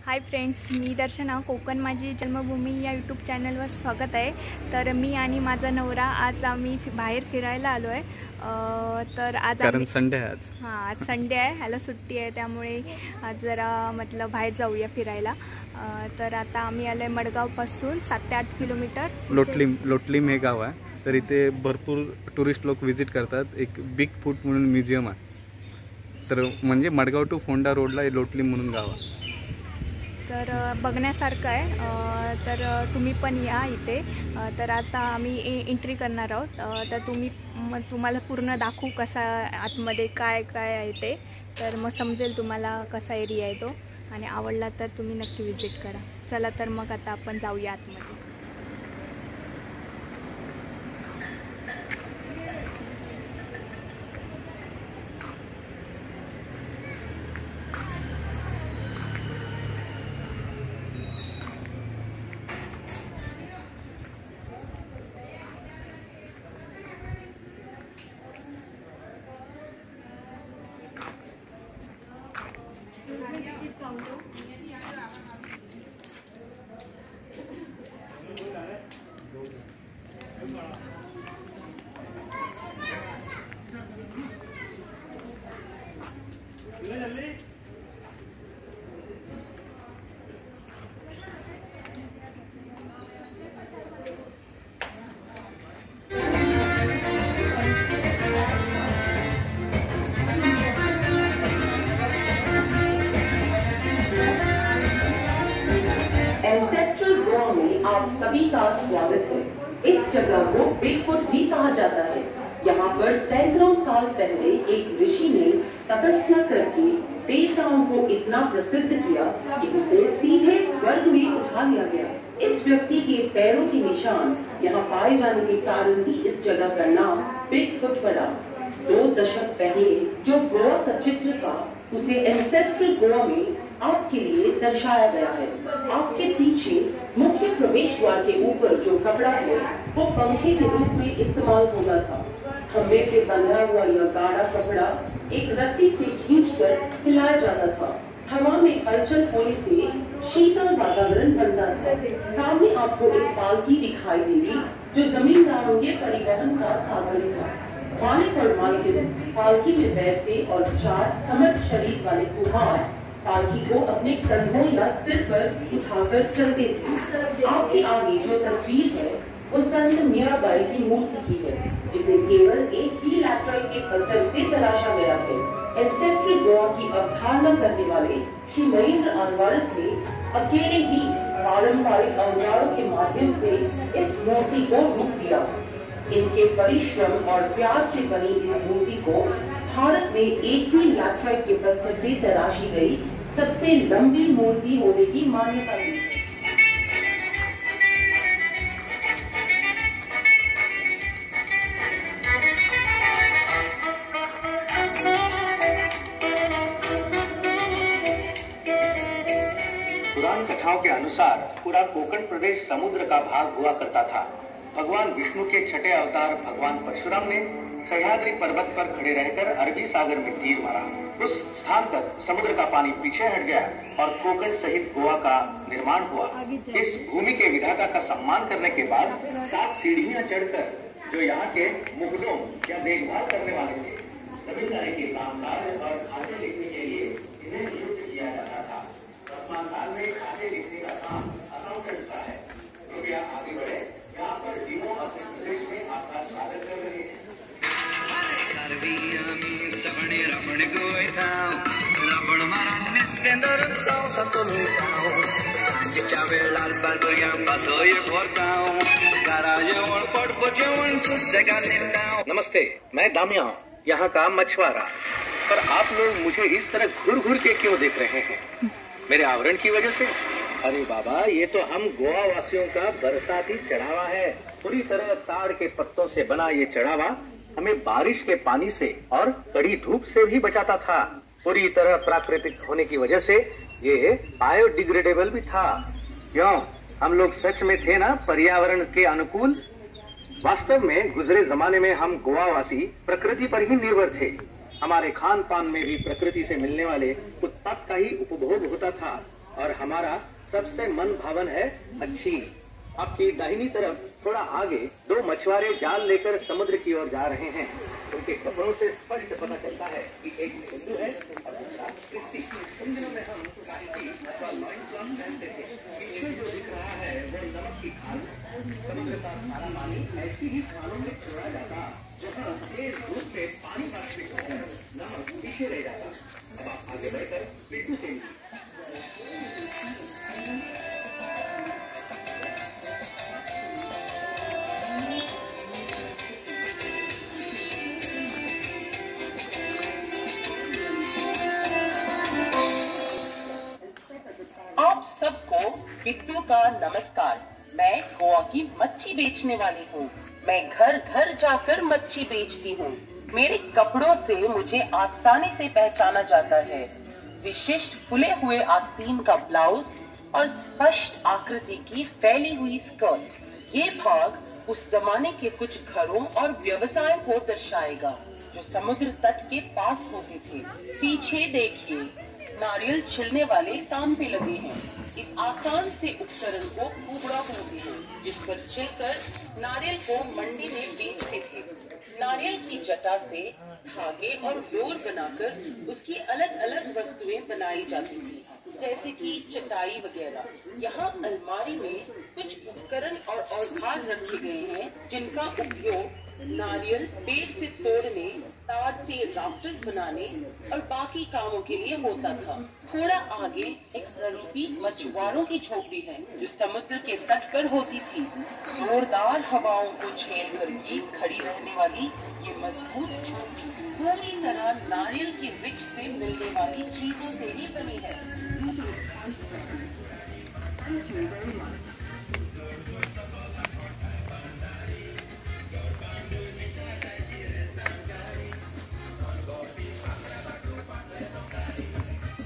Hi friends, मी दर्शना. कोकण माझी जन्मभूमी या YouTube चॅनलवर स्वागत आहे. तर मी आणि माझा नवरा आज आम्ही बाहेर फिरायला आलो आहे. तर आज कारण संडे आहे आज. आज संडे आहे, ह्याला सुट्टी आहे, त्यामुळे आज जरा म्हटलं बाहेर जाऊया फिरायला. तर आता आम्ही आलो आहे मडगावपासून 7 ते 8 किलोमीटर. लोटलीम हे गाव आहे. तर इथे भरपूर टुरिस्ट लोक व्हिजिट करतात. एक बिग फूट म्हणून म्युझियम आहे. तर म्हणजे मडगाव टू फोंडा रोडला लोटलीम म्हणून गाव आहे. तर बघण्यासारखं आहे. तर तुम्ही पण या इथे. तर आता आम्ही एंट्री करणार आहोत. तर तुम्हाला पूर्ण दाखवू कसा आतमध्ये काय काय आहे ते. तर मग समजेल तुम्हाला कसा एरिया आहे तो, आणि आवडला तर तुम्ही नक्की विजिट करा. चला तर मग आता आपण जाऊया आतमध्ये. एंसेस्ट्रल गोवा में आप सभी का स्वागत है। इस जगह को बिग फुट भी कहा जाता है। यहाँ पर सैकड़ों साल पहले एक ऋषि ने तपस्या करके देवताओं को इतना प्रसिद्ध किया कि उसे सीधे स्वर्ग में उठा लिया गया। इस व्यक्ति के पैरों के निशान यहाँ पाए जाने के कारण भी इस जगह का नाम बिग फुट पड़ा। 2 दशक पहले जो गोवा का चित्र था, उसे एंसेस्ट्रल गोवा में आपके लिए दर्शाया गया है। आपके पीछे मुख्य प्रवेश द्वार के ऊपर जो कपड़ा है, वो पंखे के रूप में इस्तेमाल होता था। खंबे पे बंधा हुआ यह गाढ़ा कपड़ा एक रस्सी से खींचकर हिलाया जाता था। हवा में हलचल होने से शीतल वातावरण बनता था। सामने आपको एक पालकी दिखाई देगी, जो जमींदारों के परिवहन का साधन था। मालिक और मालकिन पालकी में बैठते और 4 समर्थ शरीर वाले कुम्हार पालकी को अपने कंधों या सिर पर उठाकर चलते थे। आपके आगे जो तस्वीर है, वो संत मीराबाई की मूर्ति की है, जिसे केवल एक ही लैटराइट के पत्थर से तराशा गया है। एंसेस्ट्रल गोवा की अवधारणा करने वाले श्री महेंद्र आनवारस ने अकेले ही पारंपरिक औजारों के माध्यम से इस मूर्ति को रूप दिया। इनके परिश्रम और प्यार से बनी इस मूर्ति को भारत में एक ही लैटराइट के पत्थर से तराशी गई सबसे लंबी मूर्ति होने की मान्यता है। पुराण कथाओं के अनुसार पूरा कोकण प्रदेश समुद्र का भाग हुआ करता था। भगवान विष्णु के छठे अवतार भगवान परशुराम ने सह्याद्री पर्वत पर खड़े रहकर अरबी सागर में तीर मारा। उस स्थान तक समुद्र का पानी पीछे हट गया और कोकण सहित गोवा का निर्माण हुआ। इस भूमि के विधाता का सम्मान करने के बाद 7 सीढ़ियां चढ़कर जो यहाँ के मुगलों या देखभाल करने वाले थे, जमींदारी के कामकाज और खाते लिखने के लिए इन्हें नियुक्त किया जाता था। वर्तमान काल में खाते लिखने का काम अकाउंटेंट का है। कृपया आगे बढ़े। यहाँ पर जीवों अपने प्रदेश में आपका स्वागत कर रहे हैं। नमस्ते, मैं दामिया हूँ, यहाँ का मछुआरा। पर आप लोग मुझे इस तरह घूर घूर के क्यों देख रहे हैं? मेरे आवरण की वजह से? अरे बाबा, ये तो हम गोवा वासियों का बरसाती चढ़ावा है। पूरी तरह ताड़ के पत्तों से बना ये चढ़ावा हमें बारिश के पानी से और कड़ी धूप से भी बचाता था। पूरी तरह प्राकृतिक होने की वजह से ये बायोडिग्रेडेबल भी था। क्यों? हम लोग सच में थे ना पर्यावरण के अनुकूल। वास्तव में गुजरे जमाने में हम गोवा वासी प्रकृति पर ही निर्भर थे। हमारे खान पान में भी प्रकृति से मिलने वाले उत्पाद का ही उपभोग होता था। और हमारा सबसे मन भावन है मच्छी। आपकी दाहिनी तरफ थोड़ा आगे दो मछुआरे जाल लेकर समुद्र की ओर जा रहे हैं। उनके कपड़ों से स्पष्ट पता चलता है कि एक हिंदू है और दूसरा क्रिस्ती। उन दिनों में हम काठी अथवा लॉइनक्लॉथ पहनते थे। पीछे जो दिख रहा है वो नमक की खाल। समुद्र का सारा पानी ऐसी ही खालों में छोड़ा जाता जहाँ तेज धूप में पानी बाष्पित होकर नमक पीछे रह जाता। अब आप आगे बढ़कर पिट्ठू से आप सबको बिट्टू का नमस्कार। मैं गोवा की मच्छी बेचने वाली हूँ। मैं घर घर जाकर मच्छी बेचती हूँ। मेरे कपड़ों से मुझे आसानी से पहचाना जाता है। विशिष्ट फुले हुए आस्तीन का ब्लाउज और स्पष्ट आकृति की फैली हुई स्कर्ट। ये भाग उस जमाने के कुछ घरों और व्यवसाय को दर्शाएगा जो समुद्र तट के पास होते थे। पीछे देखिए, नारियल छिलने वाले काम पे लगे हैं। इस आसान से उपकरण को कुबड़ा बोलते हैं, जिस पर छिलकर नारियल को मंडी में बेचते थे। नारियल की जटा से धागे और डोर बनाकर उसकी अलग अलग वस्तुएं बनाई जाती थी, जैसे कि चटाई वगैरह। यहाँ अलमारी में कुछ उपकरण और औजार रखे गए हैं जिनका उपयोग नारियल पेड़ से तोड़ने, तार से राफ्टर्स बनाने और बाकी कामों के लिए होता था। थोड़ा आगे एक प्ररूपी मछुआरों की झोपड़ी है जो समुद्र के तट पर होती थी। जोरदार हवाओं को झेल कर भी खड़ी रहने वाली ये मजबूत झोपड़ी पूरी तरह नारियल के वृक्ष से मिलने वाली चीजों से ही बनी है।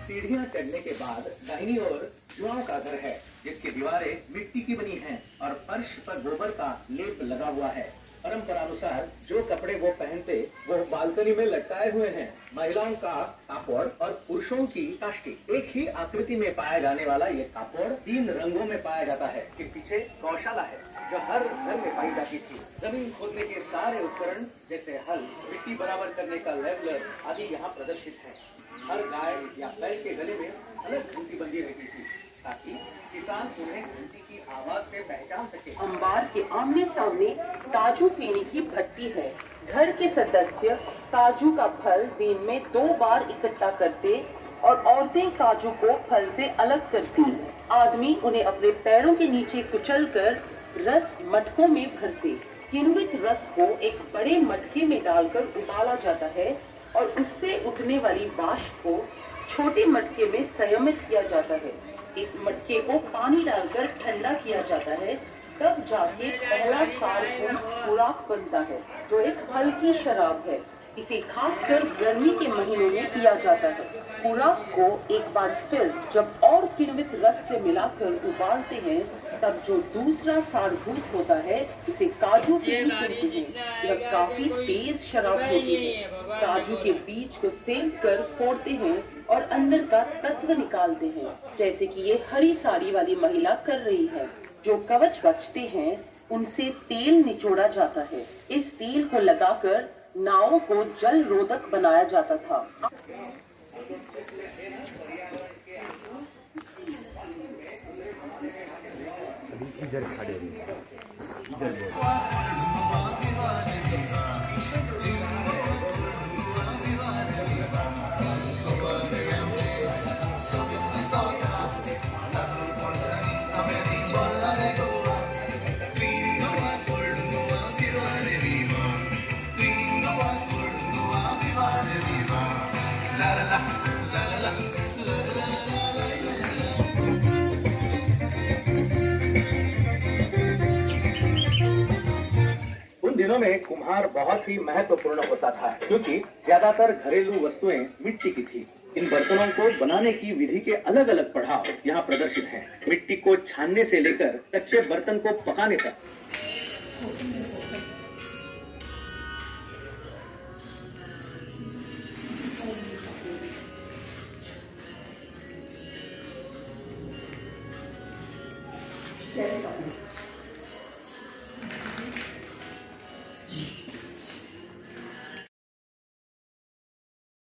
सीढ़ियां चढ़ने के बाद दाहिनी ओर जुआओं का घर है, जिसकी दीवारें मिट्टी की बनी हैं और फर्श पर गोबर का लेप लगा हुआ है। परंपरानुसार जो कपड़े वो पहनते वो बालकनी में लटकाए हुए हैं। महिलाओं का कापड़ और पुरुषों की काष्टी। एक ही आकृति में पाया जाने वाला ये कापड़ 3 रंगों में पाया जाता है। के पीछे गौशाला है जो हर घर में पाई जाती थी। जमीन खोदने के सारे उपकरण जैसे हल, मिट्टी बराबर करने का लेवलर आदि यहाँ प्रदर्शित है। हर गाय या बैल के गले में अलग घंटी बंधी रहती थी ताकि किसान उन्हें घंटी की आवाज से पहचान सके। अंबार के आमने सामने काजू पीने की भट्टी है। घर के सदस्य काजू का फल दिन में 2 बार इकट्ठा करते और औरतें काजू को फल से अलग करती। आदमी उन्हें अपने पैरों के नीचे कुचलकर रस मटकों में भरते। किण्वित रस को एक बड़े मटके में डालकर उबाला जाता है और उससे उठने वाली वाष्प को छोटे मटके में संयमित किया जाता है। इस मटके को पानी डालकर ठंडा किया जाता है, तब जाके पहला सारगुण खुराक बनता है, जो एक हल्की शराब है। इसे खासकर गर्मी के महीनों में पिया जाता है। खुराक को एक बार फिर जब और किण्वित रस से मिलाकर उबालते हैं, तब जो दूसरा सारभूत होता है उसे काजू पीनी कहते हैं। यह काफी तेज शराब होती है। काजू के बीज को सेंक कर फोड़ते हैं और अंदर का तत्व निकालते हैं, जैसे कि ये हरी साड़ी वाली महिला कर रही है। जो कवच बचते हैं उनसे तेल निचोड़ा जाता है। इस तेल को लगाकर नावों को जल रोधक बनाया जाता था। इधर खड़े इधर दिनों में कुम्हार बहुत ही महत्वपूर्ण होता था, क्योंकि ज्यादातर घरेलू वस्तुएं मिट्टी की थी। इन बर्तनों को बनाने की विधि के अलग अलग पड़ाव यहाँ प्रदर्शित हैं। मिट्टी को छानने से लेकर कच्चे बर्तन को पकाने तक। जय श्री राम।